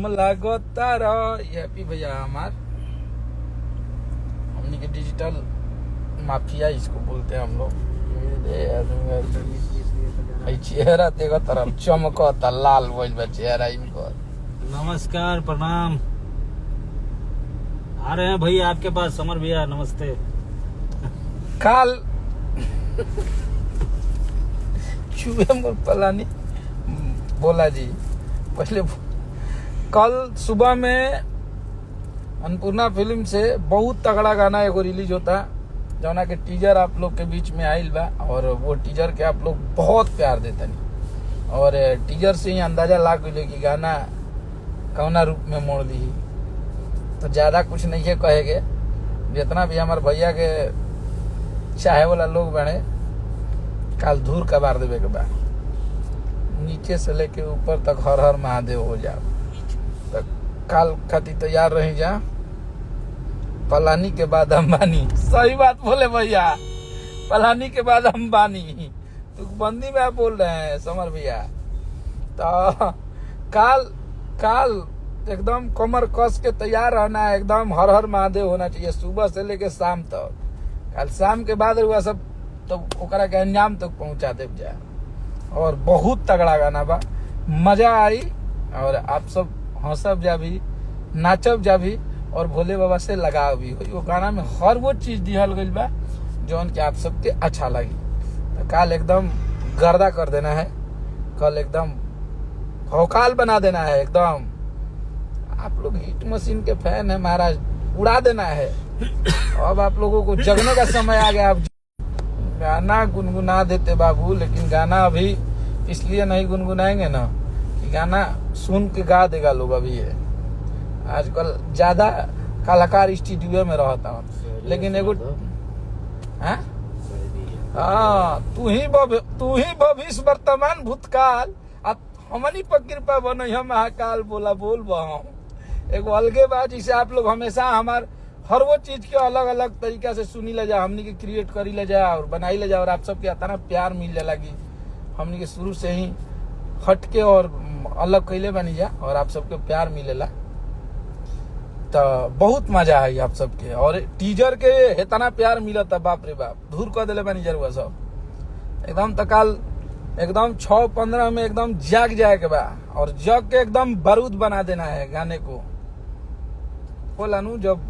हम लागता रह हैप्पी भैया हमार हमनी के डिजिटल माफिया इसको बोलते हैं हम लोग। चेहरा देखो तरफ चमकता लाल भइल बा चेहरा इनको। नमस्कार प्रणाम। आ रहे हैं भैया आपके पास समर भैया नमस्ते। काल चुहे मोर पलानी बोला जी पहले कल सुबह में अन्नपूर्णा फिल्म से बहुत तगड़ा गाना एगो रिलीज होता जौना के टीजर आप लोग के बीच में आइल बा और वो टीजर के आप लोग बहुत प्यार देतनी और टीजर से ही अंदाजा लाग गइल कि गाना कौना रूप में मोड़ दी। तो ज्यादा कुछ नहीं है कहेगे, जितना भी हमारे भैया के चाहे वाला लोग बने काल धूर कबार देवे के बाद नीचे से लेके ऊपर तक हर हर महादेव हो जाओ। तो काल खातिर तैयार रही जा। पलानी के बाद अंबानी, सही बात बोले भैया, पलानी के बाद अंबानी। तो बंदी में आप बोल रहे हैं समर भैया। तो काल एकदम कमर कस के तैयार रहना है, एकदम हर हर महादेव होना चाहिए सुबह से लेके शाम तक। कल शाम के बाद हुआ सब तो ओकरा के अंजाम तक पहुंचा दे जाए। और बहुत तगड़ा गाना बा, मजा आई और आप सब हंसब जा भी, नाचब जा भी और भोले बाबा से लगाव भी हुई। वो गाना में हर वो चीज दिहल गई बा जौन के आप सबके अच्छा लगी। तो कल एकदम गर्दा कर देना है, कल एकदम भौकाल बना देना है एकदम। आप लोग हिट मशीन के फैन है महाराज, उड़ा देना है। अब आप लोगों को जगने का समय आ गया। आप गाना गुनगुना देते बाबू, लेकिन गाना अभी इसलिए नहीं गुनगुनाएंगे ना कि गाना सुन के गा देगा लोग। अभी है आजकल ज्यादा कलाकार स्टूडियो में रहता हूँ, लेकिन एगो तू ही भविष्य वर्तमान भूतकाल हमनी पर कृपा बन महाकाल बोला बोल बम। एगो अलगे बात जिसे आप लोग हमेशा हमार हर वो चीज के अलग अलग तरीका से सुनी ले जा, हमनी के क्रिएट करी ले जा और बनाई ले जा और आप सबके इतना प्यार मिल जाला कि हमनी के शुरू से ही हटके और अलग कैले बनी जा और आप सबके प्यार मिलेला। तो बहुत मजा आई आप सबके और टीजर के इतना प्यार मिला था बाप रे बाप, धूर कर दिले बनी जरूर सब एकदम। तकाल एकदम 6:15 में एकदम जाग जाए के बा और जग के एकदम बारूद बना देना है गाने को। बोला नू जब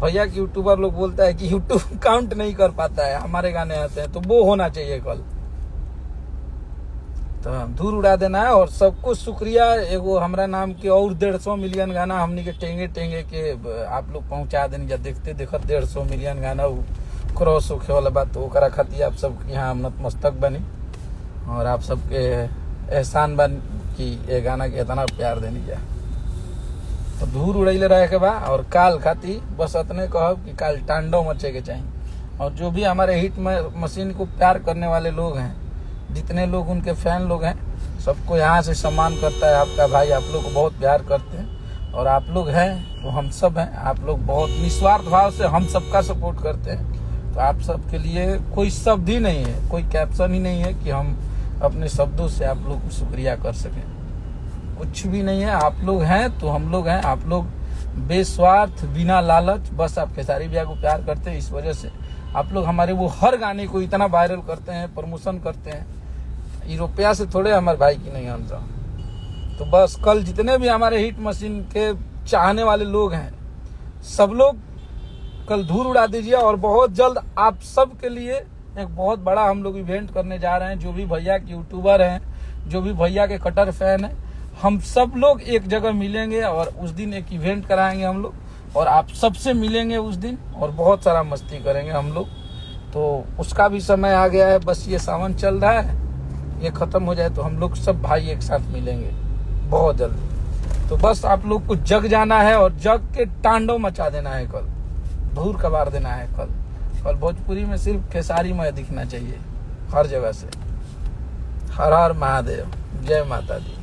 भैया की यूट्यूबर लोग बोलता है कि यूट्यूब काउंट नहीं कर पाता है, हमारे गाने आते हैं, तो वो होना चाहिए कल। तो धूर उड़ा देना है और सबको शुक्रिया। एगो हमरा नाम के और 150 मिलियन गाना हमनी के टेंगे के आप लोग पहुंचा देनी जा। देखते देखत 150 मिलियन गाना क्रॉस होखे वाला बात। तो ओकरा खातिर आप सब यहाँ नतमस्तक बनी और आप सबके एहसान बन कि ये गाना के इतना प्यार देनी जा। तो धूर उड़ैले रहे के बा और काल खातिर बस इतने कहब कि काल तांडव मचे के चाहिए। और जो भी हमारे हिट मशीन को प्यार करने वाले लोग हैं, जितने लोग उनके फैन लोग हैं, सबको यहाँ से सम्मान करता है आपका भाई। आप लोग को बहुत प्यार करते हैं और आप लोग हैं वो हम सब हैं। आप लोग बहुत निस्वार्थ भाव से हम सबका सपोर्ट करते हैं। तो आप सबके लिए कोई शब्द ही नहीं है, कोई कैप्शन ही नहीं है कि हम अपने शब्दों से आप लोग को शुक्रिया कर सकें। कुछ भी नहीं है, आप लोग हैं तो हम लोग हैं। आप लोग बेस्वार्थ बिना लालच बस आप खेसारी भैया को प्यार करते हैं। इस वजह से आप लोग हमारे वो हर गाने को इतना वायरल करते हैं, प्रमोशन करते हैं। ये रुपया से थोड़े हमारे भाई की नहीं हम सब। तो बस कल जितने भी हमारे हिट मशीन के चाहने वाले लोग हैं, सब लोग कल धूर उड़ा दीजिए। और बहुत जल्द आप सब के लिए एक बहुत बड़ा हम लोग इवेंट करने जा रहे हैं। जो भी भैया के यूट्यूबर हैं, जो भी भैया के कट्टर फैन हैं, हम सब लोग एक जगह मिलेंगे और उस दिन एक इवेंट कराएंगे हम लोग और आप सबसे मिलेंगे उस दिन और बहुत सारा मस्ती करेंगे हम लोग। तो उसका भी समय आ गया है। बस ये सावन चल रहा है, ये खत्म हो जाए तो हम लोग सब भाई एक साथ मिलेंगे बहुत जल्दी। तो बस आप लोग को जग जाना है और जग के तांडव मचा देना है कल, धूर कबार देना है कल भोजपुरी में सिर्फ खेसारी मय दिखना चाहिए हर जगह से। हर हर महादेव, जय माता दी।